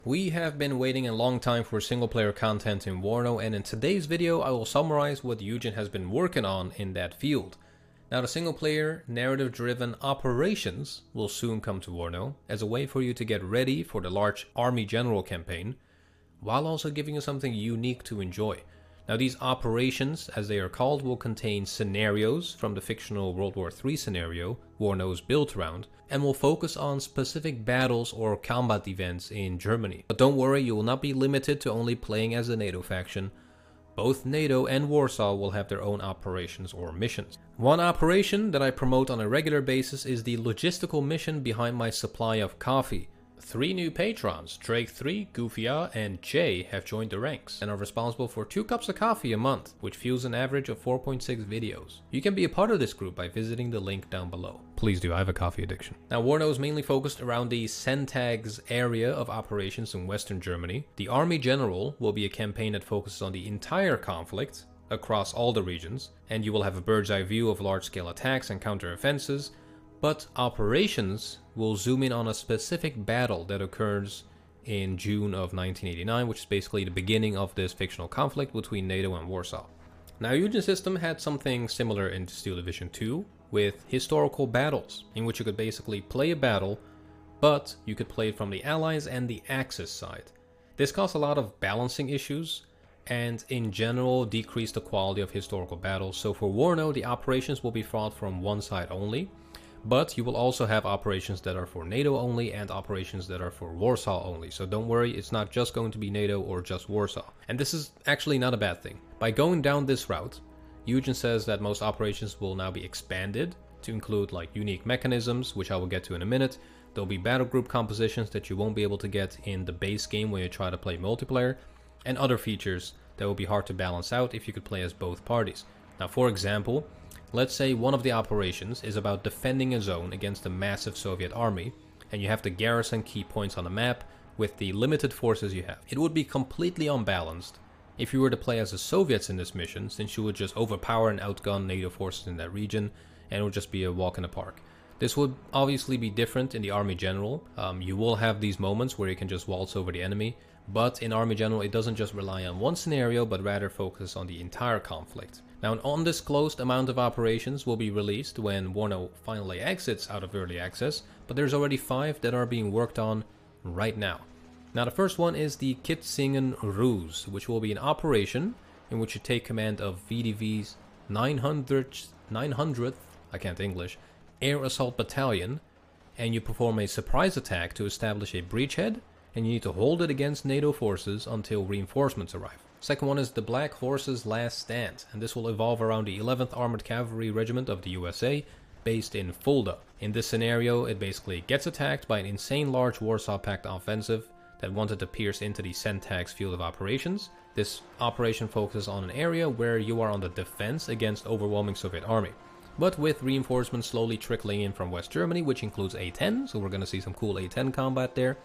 We have been waiting a long time for single player content in WARNO, and in today's video I will summarize what Eugen has been working on in that field. Now the single player narrative driven operations will soon come to WARNO as a way for you to get ready for the large army general campaign, while also giving you something unique to enjoy. Now these operations, as they are called, will contain scenarios from the fictional World War III scenario WARNO is built around, and will focus on specific battles or combat events in Germany. But don't worry, you will not be limited to only playing as the NATO faction. Both NATO and Warsaw will have their own operations or missions. One operation that I promote on a regular basis is the logistical mission behind my supply of coffee. 3 new patrons, Drake3, Goofia, and Jay, have joined the ranks and are responsible for 2 cups of coffee a month, which fuels an average of 4.6 videos. You can be a part of this group by visiting the link down below. Please do, I have a coffee addiction. Now WARNO is mainly focused around the Sentags area of operations in Western Germany. The Army General will be a campaign that focuses on the entire conflict across all the regions, and you will have a bird's eye view of large-scale attacks and counter-offenses. But operations will zoom in on a specific battle that occurs in June of 1989, which is basically the beginning of this fictional conflict between NATO and Warsaw. Now Eugen's system had something similar in Steel Division 2 with historical battles, in which you could basically play a battle, but you could play it from the Allies and the Axis side. This caused a lot of balancing issues, and in general decreased the quality of historical battles. So for WARNO, the operations will be fought from one side only. But you will also have operations that are for NATO only and operations that are for Warsaw only. So don't worry, it's not just going to be NATO or just Warsaw. And this is actually not a bad thing. By going down this route, Eugen says that most operations will now be expanded to include like unique mechanisms, which I will get to in a minute. There'll be battle group compositions that you won't be able to get in the base game when you try to play multiplayer, and other features that will be hard to balance out if you could play as both parties. Now for example, let's say one of the operations is about defending a zone against a massive Soviet army, and you have to garrison key points on the map with the limited forces you have. It would be completely unbalanced if you were to play as the Soviets in this mission, since you would just overpower and outgun NATO forces in that region, and it would just be a walk in the park. This would obviously be different in the Army General. You will have these moments where you can just waltz over the enemy, but in Army General it doesn't just rely on one scenario, but rather focus on the entire conflict. Now an undisclosed amount of operations will be released when WARNO finally exits out of early access, but there's already 5 that are being worked on right now. Now the first one is the Kitzingen Ruse, which will be an operation in which you take command of VDV's 900th, I can't English, Air Assault Battalion, and you perform a surprise attack to establish a breachhead, and you need to hold it against NATO forces until reinforcements arrive. Second one is the Black Horse's Last Stand, and this will evolve around the 11th Armored Cavalry Regiment of the USA, based in Fulda. In this scenario, it basically gets attacked by an insane large Warsaw Pact offensive that wanted to pierce into the Sentag's field of operations. This operation focuses on an area where you are on the defense against overwhelming Soviet army, but with reinforcements slowly trickling in from West Germany, which includes A-10, so we're going to see some cool A-10 combat there.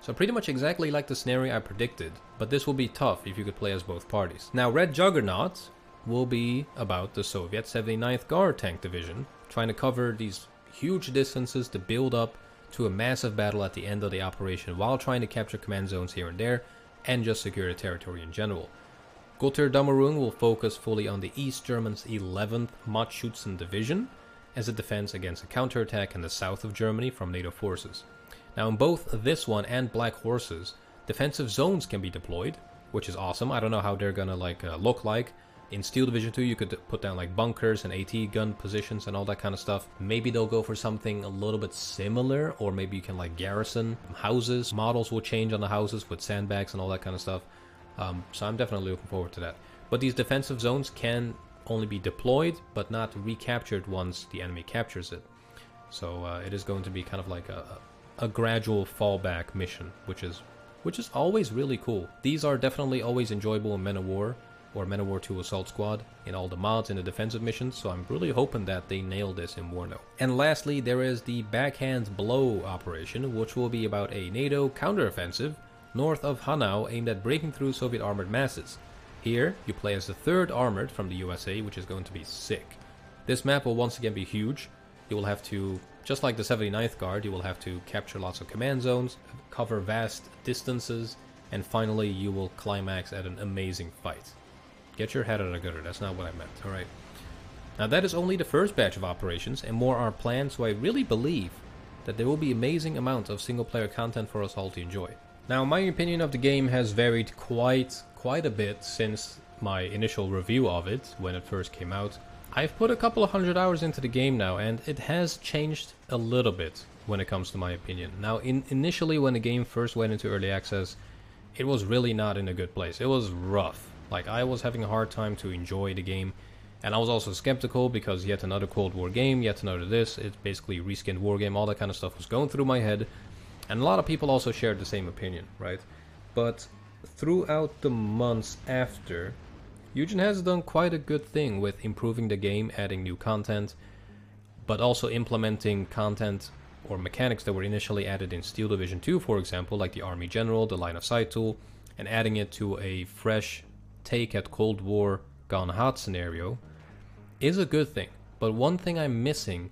So pretty much exactly like the scenario I predicted, but this will be tough if you could play as both parties. Now Red Juggernaut will be about the Soviet 79th Guard Tank Division, trying to cover these huge distances to build up to a massive battle at the end of the operation while trying to capture command zones here and there, and just secure the territory in general. Gotthard Dammerung will focus fully on the East Germans' 11th Machschützen Division as a defense against a counterattack in the south of Germany from NATO forces. Now in both this one and Black Horses, defensive zones can be deployed, which is awesome. I don't know how they're gonna look like. In Steel Division 2 you could put down like bunkers and AT gun positions and all that kind of stuff. Maybe they'll go for something a little bit similar, or maybe you can like garrison houses. Models will change on the houses with sandbags and all that kind of stuff. So I'm definitely looking forward to that. But these defensive zones can only be deployed but not recaptured once the enemy captures it. So it is going to be kind of like a gradual fallback mission, which is always really cool. These are definitely always enjoyable in Men of War or Men of War 2 Assault Squad in all the mods and the defensive missions, so I'm really hoping that they nail this in WARNO. And lastly, there is the Backhand Blow operation, which will be about a NATO counteroffensive north of Hanau aimed at breaking through Soviet armored masses. Here, you play as the 3rd Armored from the USA, which is going to be sick. This map will once again be huge. You will have to Just like the 79th guard, you will have to capture lots of command zones, cover vast distances, and finally you will climax at an amazing fight. Get your head out of the gutter, that's not what I meant, alright? Now that is only the first batch of operations, and more are planned, so I really believe that there will be amazing amounts of single player content for us all to enjoy. Now my opinion of the game has varied quite a bit since my initial review of it, when it first came out. I've put a couple of 100 hours into the game now, and it has changed a little bit when it comes to my opinion. Now initially when the game first went into early access, it was really not in a good place. It was rough. Like, I was having a hard time to enjoy the game, and I was also skeptical because yet another Cold War game, yet another this, it's basically a reskinned war game, all that kind of stuff was going through my head, and a lot of people also shared the same opinion, right? But throughout the months after, Eugen has done quite a good thing with improving the game, adding new content, but also implementing content or mechanics that were initially added in Steel Division 2, for example, like the Army General, the line of sight tool, and adding it to a fresh take at Cold War Gone Hot scenario is a good thing. But one thing I'm missing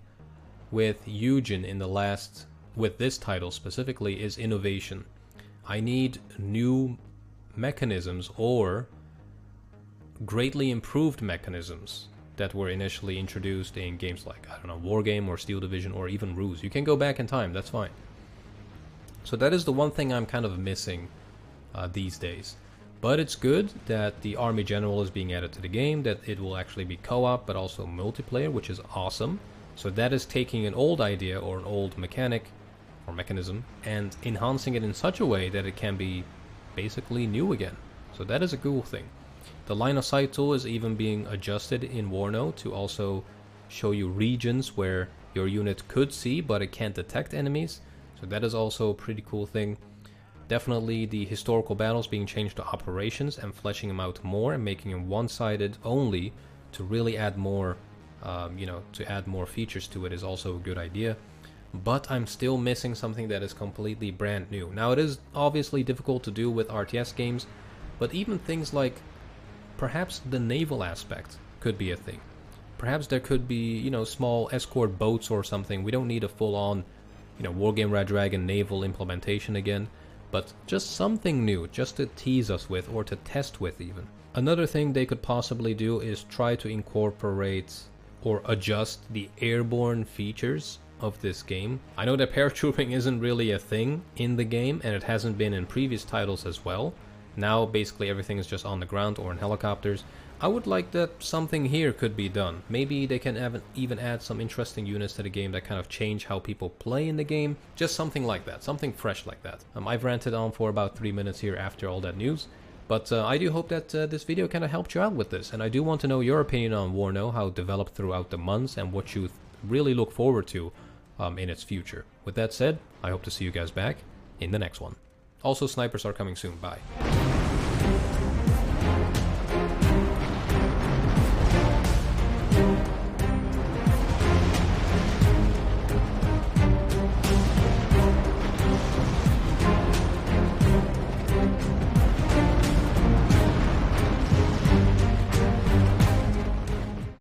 with Eugen in the last, with this title specifically, is innovation. I need new mechanisms or greatly improved mechanisms that were initially introduced in games like, I don't know, Wargame or Steel Division or even Ruse. You can go back in time, that's fine. So that is the one thing I'm kind of missing these days. But it's good that the Army General is being added to the game, that it will actually be co-op but also multiplayer, which is awesome. So that is taking an old idea or an old mechanic or mechanism and enhancing it in such a way that it can be basically new again. So that is a cool thing. The line of sight tool is even being adjusted in WARNO to also show you regions where your unit could see but it can't detect enemies. So that is also a pretty cool thing. Definitely the historical battles being changed to operations and fleshing them out more and making them one-sided only to really add more, to add more features to it is also a good idea. But I'm still missing something that is completely brand new. Now it is obviously difficult to do with RTS games, but even things like perhaps the naval aspect could be a thing. Perhaps there could be, small escort boats or something. We don't need a full-on, Wargame Red Dragon naval implementation again. But just something new, just to tease us with, or to test with even. Another thing they could possibly do is try to incorporate or adjust the airborne features of this game. I know that paratrooping isn't really a thing in the game, and it hasn't been in previous titles as well. Now basically everything is just on the ground or in helicopters. I would like that something here could be done. Maybe they can even add some interesting units to the game that kind of change how people play in the game. Just something like that, something fresh like that. I've ranted on for about 3 minutes here after all that news. But I do hope that this video kind of helped you out with this. And I do want to know your opinion on WARNO, how it developed throughout the months, and what you really look forward to in its future. With that said, I hope to see you guys back in the next one. Also, snipers are coming soon. Bye.